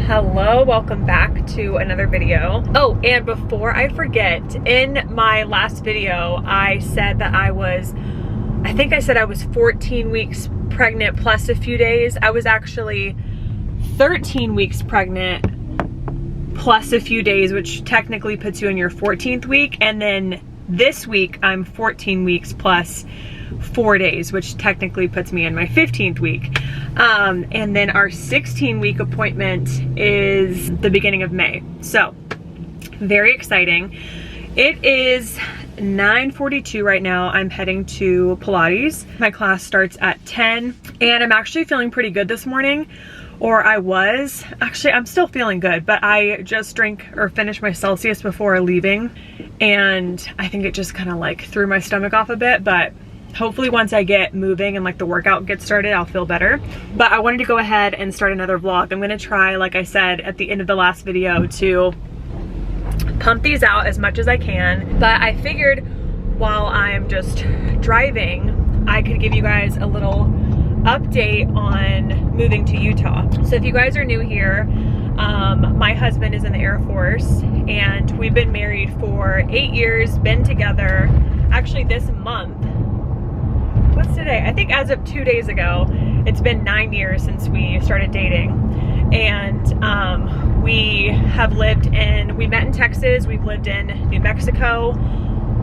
Hello, welcome back to another video. Oh, and before I forget, in my last video, I said that I think I said I was 14 weeks pregnant plus a few days. I was actually 13 weeks pregnant plus a few days, which technically puts you in your 14th week. And then this week, I'm 14 weeks plus 4 days, which technically puts me in my 15th week. And then our 16-week appointment is the beginning of May. So very exciting. It is 9:42 right now. I'm heading to Pilates. My class starts at 10 and I'm actually feeling pretty good this morning, or I was. Actually, I'm still feeling good, but I just drank or finished my Celsius before leaving, and I think it just kind of like threw my stomach off a bit, but hopefully once I get moving and like the workout gets started, I'll feel better. But I wanted to go ahead and start another vlog. I'm gonna try, like I said at the end of the last video, to pump these out as much as I can. But I figured while I'm just driving, I could give you guys a little update on moving to Utah. So if you guys are new here, my husband is in the Air Force and we've been married for 8 years, been together. Actually this month, what's today? I think as of 2 days ago, it's been 9 years since we started dating. And we met in Texas, we've lived in New Mexico,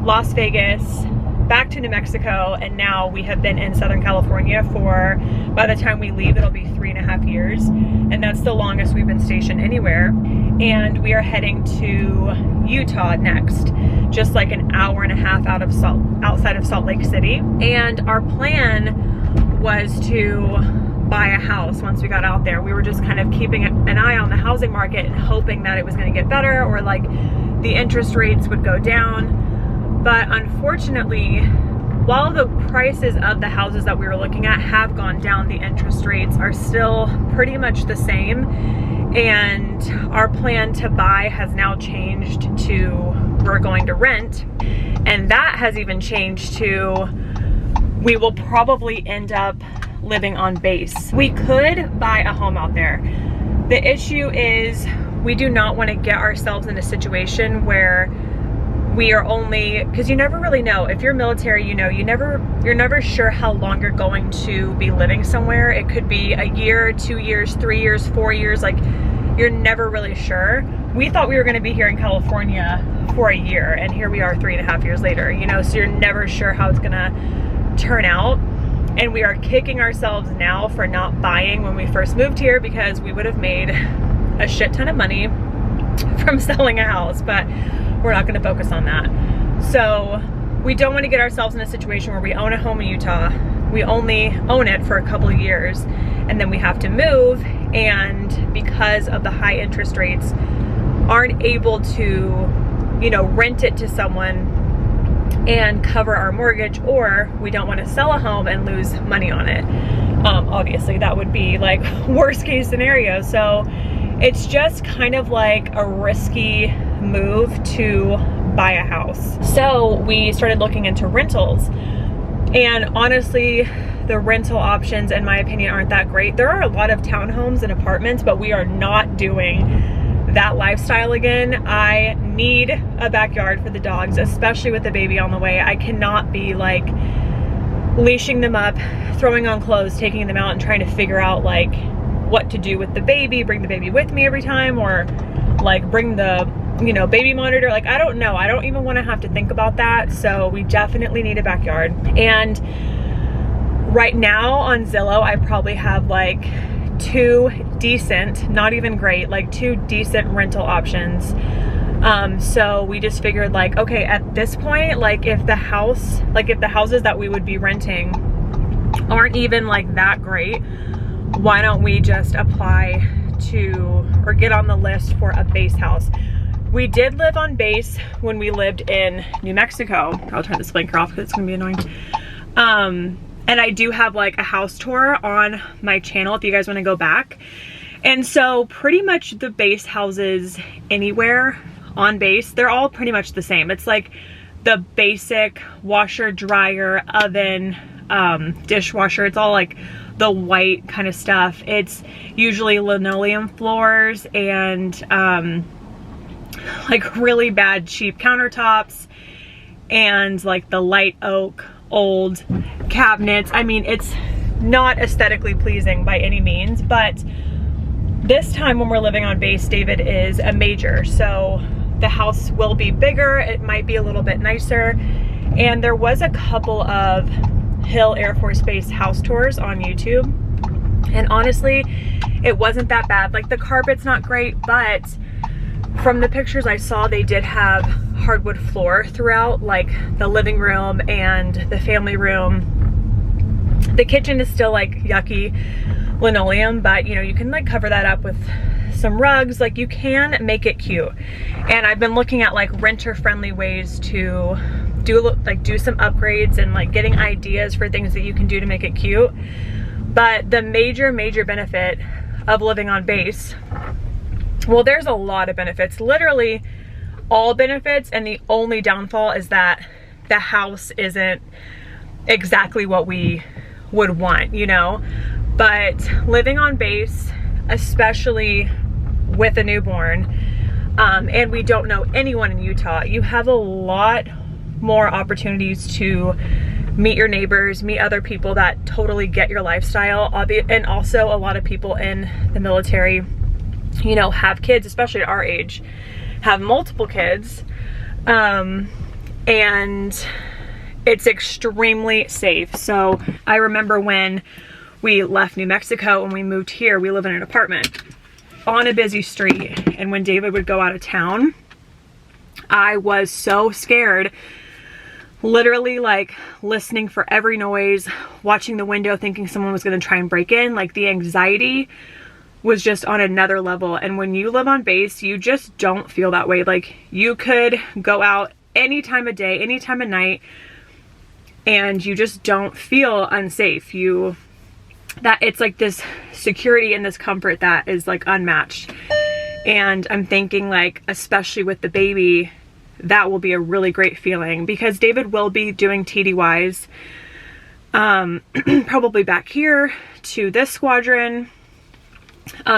Las Vegas, back to New Mexico, and now we have been in Southern California for, by the time we leave, it'll be 3.5 years. And that's the longest we've been stationed anywhere. And we are heading to Utah next, just like an hour and a half outside of Salt Lake City. And our plan was to buy a house once we got out there. We were just kind of keeping an eye on the housing market and hoping that it was going to get better, or like the interest rates would go down. But unfortunately, while the prices of the houses that we were looking at have gone down, the interest rates are still pretty much the same. And our plan to buy has now changed to we're going to rent. And that has even changed to we will probably end up living on base. We could buy a home out there. The issue is we do not want to get ourselves in a situation where we are only, because you never really know. If you're military, you know, you're never sure how long you're going to be living somewhere. It could be a year, 2 years, 3 years, 4 years, like you're never really sure. We thought we were going to be here in California for a year, and here we are 3.5 years later, you know, so you're never sure how it's gonna turn out. And we are kicking ourselves now for not buying when we first moved here, because we would have made a shit ton of money from selling a house, but we're not going to focus on that. So we don't want to get ourselves in a situation where we own a home in Utah, we only own it for a couple of years, and then we have to move, and because of the high interest rates, aren't able to, you know, rent it to someone and cover our mortgage, or we don't want to sell a home and lose money on it. Obviously that would be like worst case scenario. So it's just kind of like a risky move to buy a house. So we started looking into rentals, and honestly the rental options in my opinion aren't that great. There are a lot of townhomes and apartments, but we are not doing that lifestyle again. I need a backyard for the dogs, especially with the baby on the way. I cannot be like leashing them up, throwing on clothes, taking them out, and trying to figure out like what to do with the baby, bring the baby with me every time, or like bring the, you know, baby monitor. Like, I don't know. I don't even want to have to think about that. So we definitely need a backyard. And right now on Zillow, I probably have like 2 decent, not even great, like 2 decent rental options. So we just figured like, okay, at this point, like if the houses that we would be renting aren't even like that great, why don't we just apply to, or get on the list for a base house. We did live on base when we lived in New Mexico. I'll turn this blinker off because it's gonna be annoying. And I do have like a house tour on my channel if you guys want to go back. And so pretty much the base houses anywhere on base, they're all pretty much the same. It's like the basic washer, dryer, oven, dishwasher. It's all like the white kind of stuff. It's usually linoleum floors and like really bad cheap countertops and like the light oak old cabinets. I mean, it's not aesthetically pleasing by any means, but this time when we're living on base, David is a major, so the house will be bigger. It might be a little bit nicer. And there was a couple of Hill Air Force Base house tours on YouTube, and honestly, it wasn't that bad. Like, the carpet's not great, but from the pictures I saw, they did have hardwood floor throughout, like the living room and the family room. The kitchen is still like yucky linoleum, but you know, you can like cover that up with some rugs. Like, you can make it cute. And I've been looking at like renter friendly ways to do some upgrades and like getting ideas for things that you can do to make it cute. But the major benefit of living on base, well, there's a lot of benefits, literally all benefits, and the only downfall is that the house isn't exactly what we would want, you know. But living on base, especially with a newborn, and we don't know anyone in Utah, you have a lot more opportunities to meet your neighbors, meet other people that totally get your lifestyle. And also a lot of people in the military, you know, have kids, especially at our age, have multiple kids, and it's extremely safe. So I remember when we left New Mexico and we moved here, we live in an apartment on a busy street, and when David would go out of town, I was so scared, literally like listening for every noise, watching the window, thinking someone was going to try and break in. Like, the anxiety was just on another level. And when you live on base, you just don't feel that way. Like, you could go out any time of day, any time of night, and you just don't feel unsafe. It's like this security and this comfort that is like unmatched. And I'm thinking, like, especially with the baby, that will be a really great feeling, because David will be doing TDYs, probably back here to this squadron,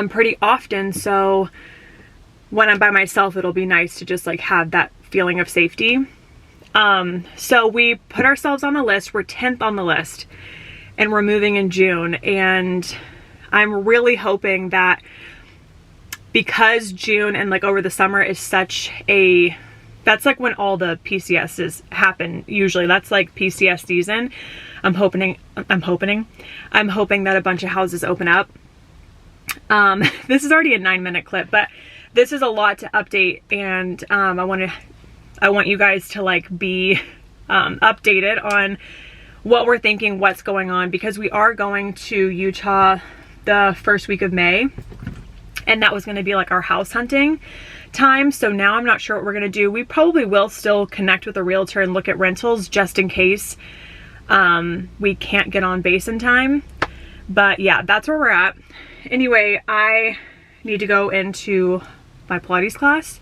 pretty often. So when I'm by myself, it'll be nice to just like have that feeling of safety. So we put ourselves on the list. We're 10th on the list, and we're moving in June. And I'm really hoping that, because June and like over the summer is such a, that's like when all the PCSs happen. Usually that's like PCS season. I'm hoping that a bunch of houses open up. This is already a 9-minute clip, but this is a lot to update, and I want you guys to like be updated on what we're thinking, what's going on, because we are going to Utah the first week of May, and that was going to be like our house hunting time. So now I'm not sure what we're going to do. We probably will still connect with a realtor and look at rentals just in case we can't get on base in time. But yeah, that's where we're at. Anyway, I need to go into my Pilates class,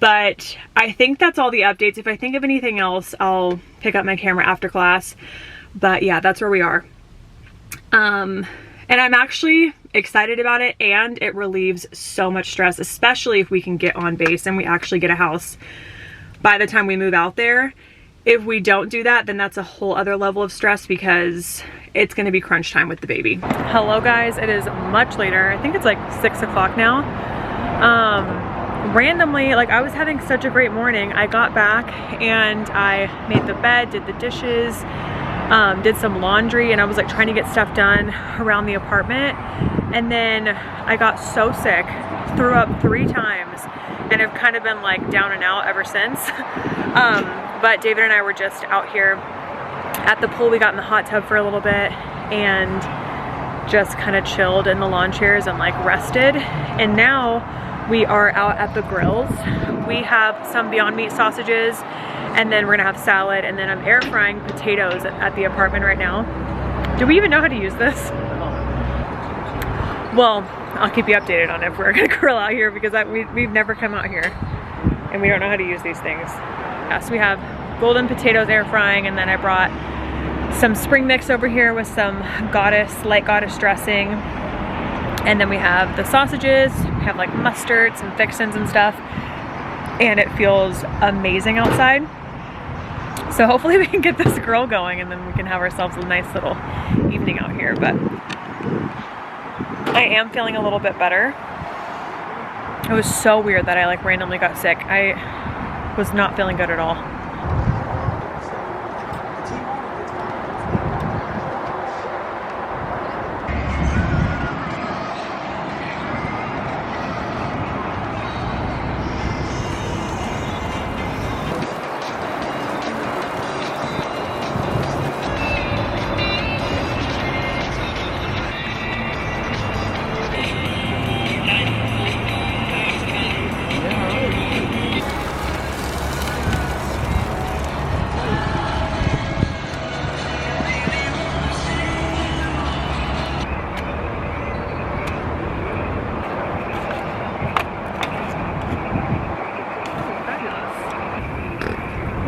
but I think that's all the updates. If I think of anything else, I'll pick up my camera after class. But yeah, that's where we are. And I'm actually excited about it, and it relieves so much stress, especially if we can get on base and we actually get a house by the time we move out there. If we don't do that, then that's a whole other level of stress, because it's going to be crunch time with the baby. Hello guys, it is much later. I think it's like 6 o'clock now. Randomly, like, I was having such a great morning. I got back and I made the bed, did the dishes, did some laundry, and I was like trying to get stuff done around the apartment. And then I got so sick, threw up 3 times, and have kind of been like down and out ever since. But David and I were just out here at the pool. We got in the hot tub for a little bit and just kind of chilled in the lawn chairs and like rested. And now we are out at the grills. We have some Beyond Meat sausages, and then we're gonna have salad, and then I'm air frying potatoes at the apartment right now. Do we even know how to use this? Well, I'll keep you updated on if we're gonna grill out here, because we've never come out here and we don't know how to use these things. Yeah, so we have golden potatoes air frying, and then I brought some spring mix over here with some light goddess dressing. And then we have the sausages, we have like mustard, some fixins and stuff. And it feels amazing outside. So hopefully we can get this grill going and then we can have ourselves a nice little evening out here. But I am feeling a little bit better. It was so weird that I like randomly got sick. I was not feeling good at all.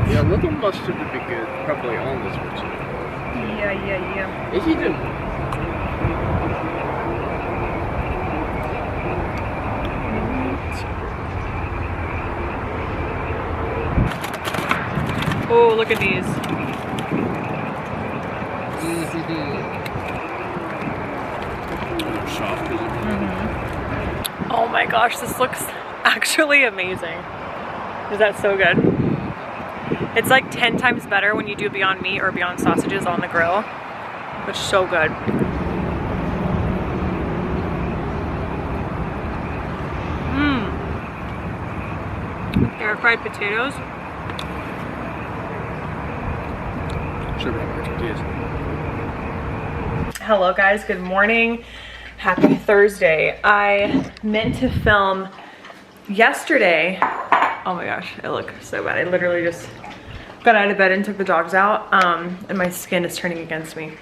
Yeah, a little mustard would be good. Probably on this one too. Yeah. If you didn't. Oh, look at these. Soft. Oh my gosh, this looks actually amazing. Is that so good? It's like 10 times better when you do Beyond Meat or Beyond Sausages on the grill. It's so good. Air fried potatoes. Hello guys, good morning. Happy Thursday. I meant to film yesterday. Oh my gosh, I look so bad. I literally just got out of bed and took the dogs out, and my skin is turning against me.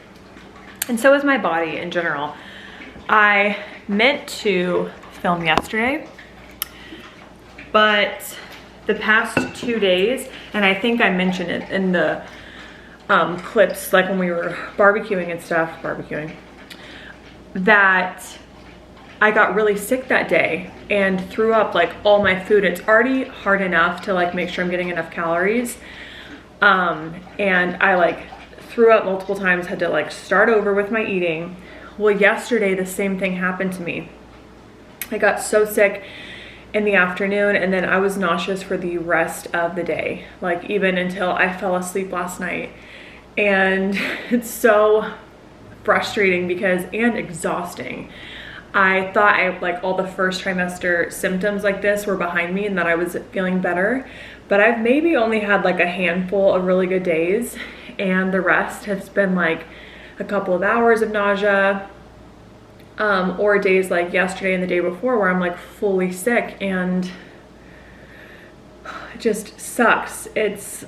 And so is my body in general. I meant to film yesterday, but the past 2 days, and I think I mentioned it in the clips, like when we were barbecuing and stuff, that I got really sick that day and threw up like all my food. It's already hard enough to like make sure I'm getting enough calories. And I like threw up multiple times, had to like start over with my eating. Well, yesterday the same thing happened to me. I got so sick in the afternoon and then I was nauseous for the rest of the day, like even until I fell asleep last night. And it's so frustrating and exhausting. I thought like all the first trimester symptoms like this were behind me and that I was feeling better, but I've maybe only had like a handful of really good days, and the rest has been like a couple of hours of nausea, or days like yesterday and the day before where I'm like fully sick, and it just sucks. It's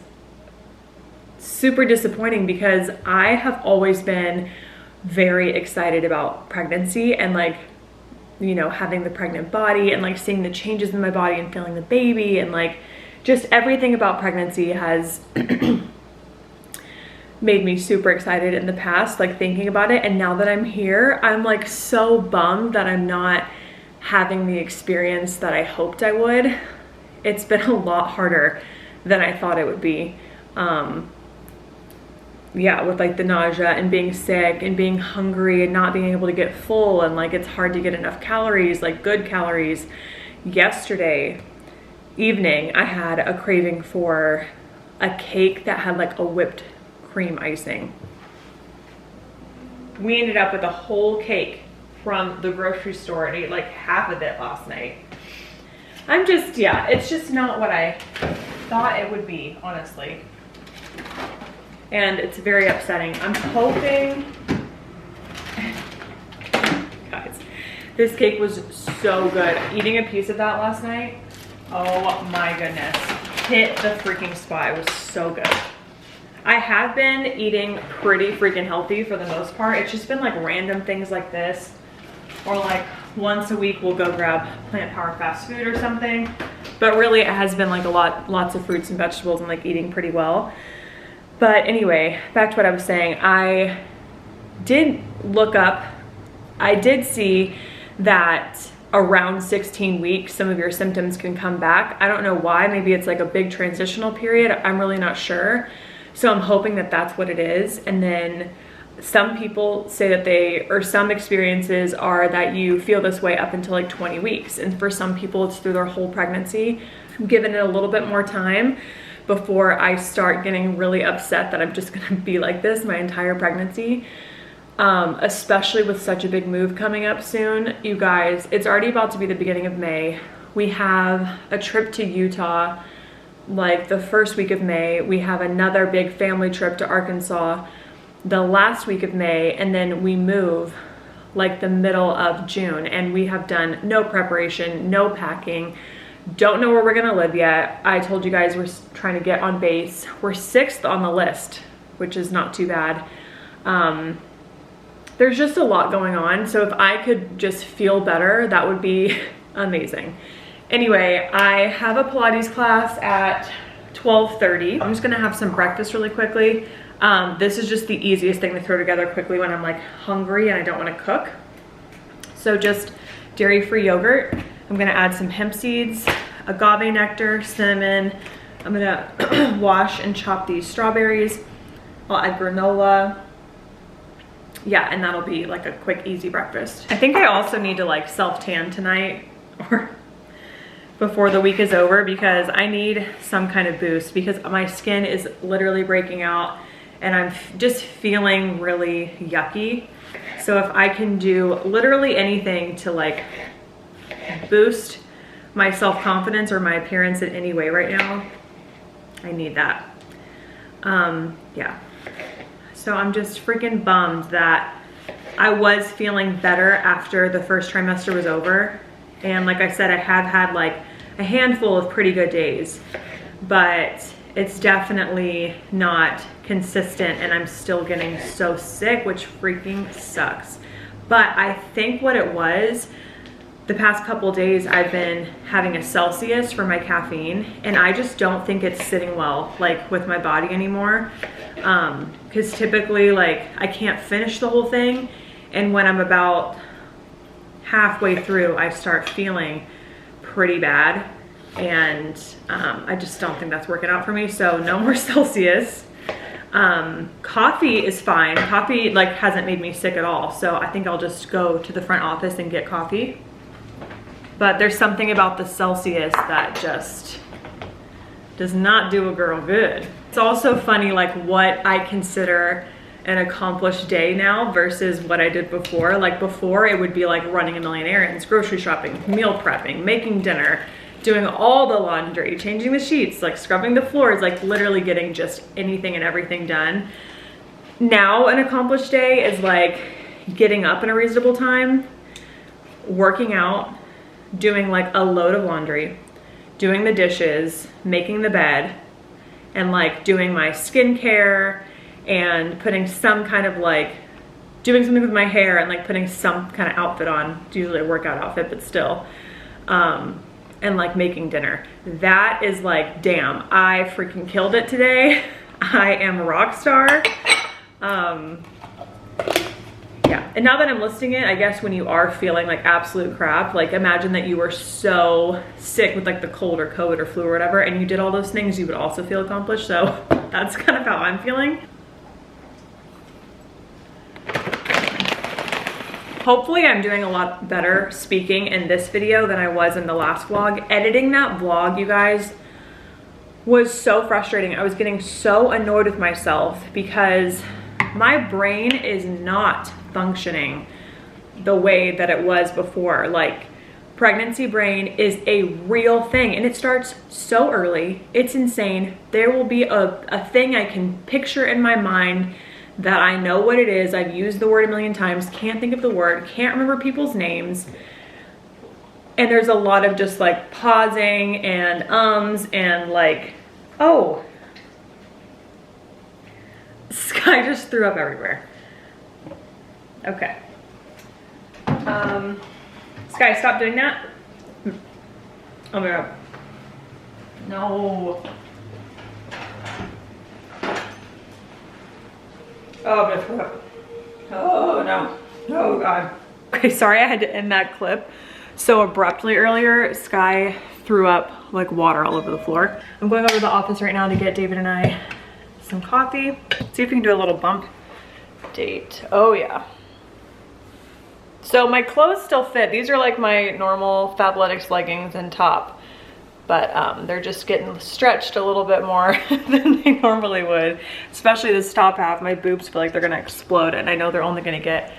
super disappointing because I have always been very excited about pregnancy and like, you know, having the pregnant body and like seeing the changes in my body and feeling the baby, and like just everything about pregnancy has made me super excited in the past, like thinking about it. And now that I'm here, I'm like so bummed that I'm not having the experience that I hoped I would. It's been a lot harder than I thought it would be. Yeah, with like the nausea and being sick and being hungry and not being able to get full, and like it's hard to get enough calories, like good calories. Yesterday evening, I had a craving for a cake that had like a whipped cream icing. We ended up with a whole cake from the grocery store and ate like half of it last night. I'm just, yeah, it's just not what I thought it would be, honestly. And it's very upsetting. I'm hoping, guys, this cake was so good. Eating a piece of that last night, oh my goodness, hit the freaking spot. It was so good. I have been eating pretty freaking healthy for the most part. It's just been like random things like this, or like once a week we'll go grab Plant Power fast food or something. But really it has been like lots of fruits and vegetables and like eating pretty well. But anyway, back to what I was saying. I did look up, I did see that around 16 weeks, some of your symptoms can come back. I don't know why, maybe it's like a big transitional period. I'm really not sure. So I'm hoping that that's what it is. And then some people say that or some experiences are that you feel this way up until like 20 weeks. And for some people, it's through their whole pregnancy. I'm giving it a little bit more time before I start getting really upset that I'm just gonna be like this my entire pregnancy. Especially with such a big move coming up soon. You guys, it's already about to be the beginning of May. We have a trip to Utah, like the first week of May. We have another big family trip to Arkansas the last week of May, and then we move like the middle of June, and we have done no preparation, no packing, don't know where we're gonna live yet. I told you guys we're trying to get on base. We're 6th on the list, which is not too bad. There's just a lot going on, so if I could just feel better, that would be amazing. Anyway, I have a Pilates class at 12:30. I'm just gonna have some breakfast really quickly. This is just the easiest thing to throw together quickly when I'm like hungry and I don't wanna cook. So just dairy-free yogurt. I'm gonna add some hemp seeds, agave nectar, cinnamon. I'm gonna wash and chop these strawberries. I'll add granola. Yeah, and that'll be like a quick, easy breakfast. I think I also need to like self-tan tonight or before the week is over, because I need some kind of boost because my skin is literally breaking out and I'm just feeling really yucky. So if I can do literally anything to like boost my self-confidence or my appearance in any way right now, I need that. Yeah. So I'm just freaking bummed that I was feeling better after the first trimester was over. And like I said, I have had like a handful of pretty good days, but it's definitely not consistent and I'm still getting so sick, which freaking sucks. But I think what it was, the past couple days I've been having a Celsius for my caffeine, and I just don't think it's sitting well like with my body anymore. Because typically like I can't finish the whole thing, and when I'm about halfway through I start feeling pretty bad, and I just don't think that's working out for me. So no more Celsius. Coffee is fine. Coffee like hasn't made me sick at all, so I think I'll just go to the front office and get coffee. But there's something about the Celsius that just does not do a girl good. It's also funny like what I consider an accomplished day now versus what I did before. Like before it would be like running a million errands, grocery shopping, meal prepping, making dinner, doing all the laundry, changing the sheets, like scrubbing the floors, like literally getting just anything and everything done. Now an accomplished day is like getting up in a reasonable time, working out, doing like a load of laundry, doing the dishes, making the bed, and like doing my skincare and putting some kind of like, doing something with my hair and like putting some kind of outfit on. It's usually a workout outfit, but still. And like making dinner. That is like, damn, I freaking killed it today. I am a rock star. Yeah, and now that I'm listing it, I guess when you are feeling like absolute crap, like imagine that you were so sick with like the cold or COVID or flu or whatever, and you did all those things, you would also feel accomplished. So that's kind of how I'm feeling. Hopefully I'm doing a lot better speaking in this video than I was in the last vlog. Editing that vlog, you guys, was so frustrating. I was getting so annoyed with myself because my brain is not functioning the way that it was before. Like, pregnancy brain is a real thing and it starts so early. It's insane. There will be a thing I can picture in my mind that I know what it is. I've used the word a million times, can't think of the word, can't remember people's names. And there's a lot of just like pausing and and like, oh, Sky just threw up everywhere. Okay. Sky, stop doing that. Oh my God. No. Oh, I'm gonna throw up. Oh no. Oh God. Okay, sorry I had to end that clip so abruptly earlier. Sky threw up like water all over the floor. I'm going over to the office right now to get David and I some coffee. See if we can do a little bump date. Oh yeah. So my clothes still fit. These are like my normal Fabletics leggings and top, but they're just getting stretched a little bit more than they normally would. Especially this top half, my boobs feel like they're gonna explode, and I know they're only gonna get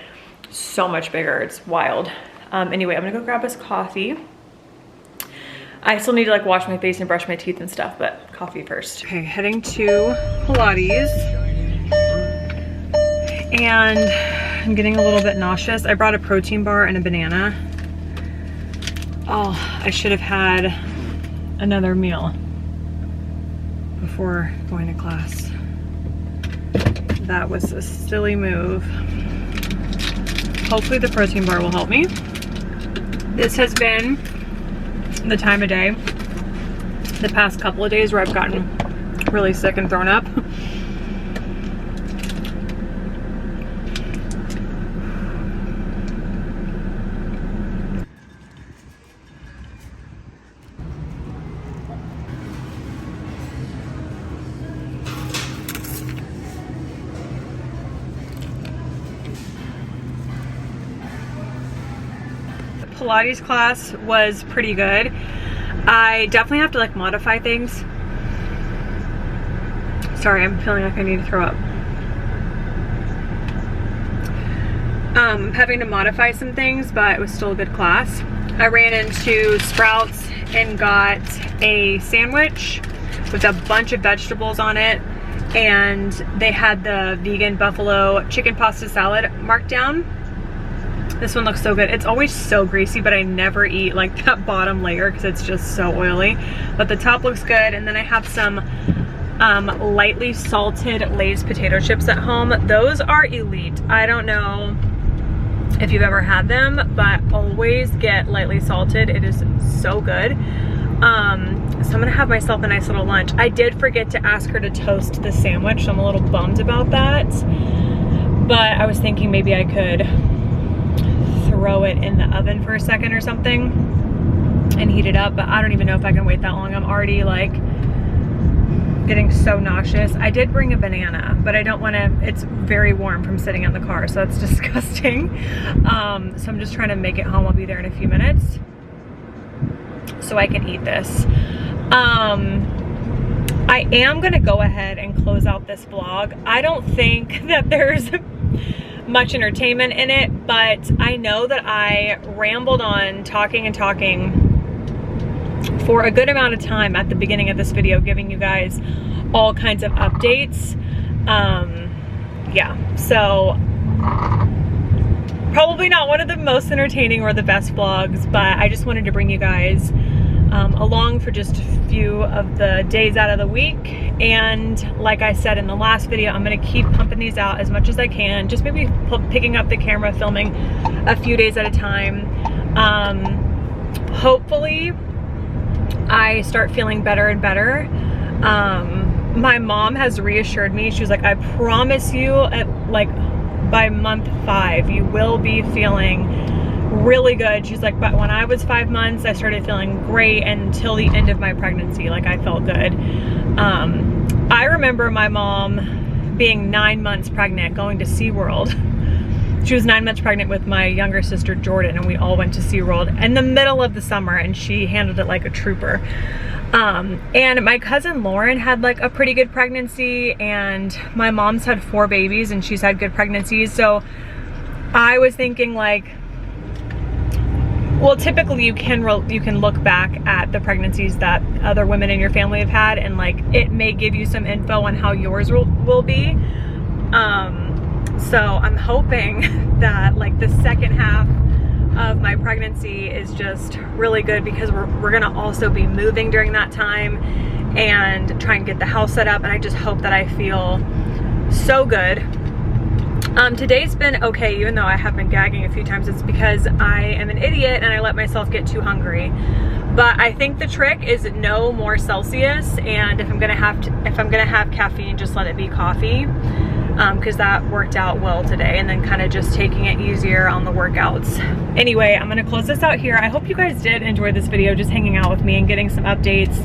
so much bigger. It's wild. Anyway, I'm gonna go grab us coffee. I still need to like wash my face and brush my teeth and stuff, but coffee first. Okay, heading to Pilates. And I'm getting a little bit nauseous. I brought a protein bar and a banana. Oh, I should have had another meal before going to class. That was a silly move. Hopefully the protein bar will help me. This has been the time of day the past couple of days where I've gotten really sick and thrown up. Pilates class was pretty good. I definitely have to like modify things. Sorry, I'm feeling like I need to throw up. Having to modify some things, but it was still a good class. I ran into Sprouts and got a sandwich with a bunch of vegetables on it, and they had the vegan buffalo chicken pasta salad marked down. This one looks so good. It's always so greasy, but I never eat like that bottom layer because it's just so oily. But the top looks good. And then I have some lightly salted Lay's potato chips at home. Those are elite. I don't know if you've ever had them, but always get lightly salted. It is so good. So I'm gonna have myself a nice little lunch. I did forget to ask her to toast the sandwich, so I'm a little bummed about that. But I was thinking maybe I could throw it in the oven for a second or something and heat it up, but I don't even know if I can wait that long. I'm already like getting so nauseous. I did bring a banana, but I don't want to, it's very warm from sitting in the car, so that's disgusting. So I'm just trying to make it home. I'll be there in a few minutes so I can eat this. I am gonna go ahead and close out this vlog. I don't think that there's much entertainment in it, but I know that I rambled on talking and talking for a good amount of time at the beginning of this video, giving you guys all kinds of updates. Yeah, so probably not one of the most entertaining or the best vlogs, but I just wanted to bring you guys along for just a few of the days out of the week. And like I said in the last video, I'm gonna keep pumping these out as much as I can, just maybe picking up the camera, filming a few days at a time. Hopefully I start feeling better and better. My mom has reassured me. She was like, I promise you by month 5 you will be feeling really good. She's like, but when I was 5 months, I started feeling great until the end of my pregnancy. Like, I felt good. I remember my mom being 9 months pregnant, going to SeaWorld. She was 9 months pregnant with my younger sister, Jordan, and we all went to SeaWorld in the middle of the summer, and she handled it like a trooper. And my cousin Lauren had like a pretty good pregnancy, and my mom's had 4 babies and she's had good pregnancies. So I was thinking like, well, typically you can look back at the pregnancies that other women in your family have had, and like it may give you some info on how yours will be. So I'm hoping that like the second half of my pregnancy is just really good, because we're gonna also be moving during that time and try and get the house set up, and I just hope that I feel so good. Today's been okay, even though I have been gagging a few times. It's because I am an idiot and I let myself get too hungry. But I think the trick is no more Celsius, and if I'm gonna have caffeine, just let it be coffee. because that worked out well today, and then kind of just taking it easier on the workouts. Anyway, I'm gonna close this out here. I hope you guys did enjoy this video, just hanging out with me and getting some updates.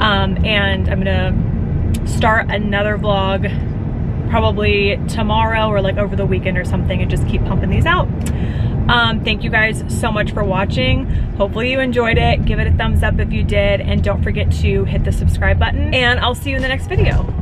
And I'm gonna start another vlog probably tomorrow or like over the weekend or something, and just keep pumping these out. Thank you guys so much for watching. Hopefully you enjoyed it. Give it a thumbs up if you did, and don't forget to hit the subscribe button, and I'll see you in the next video.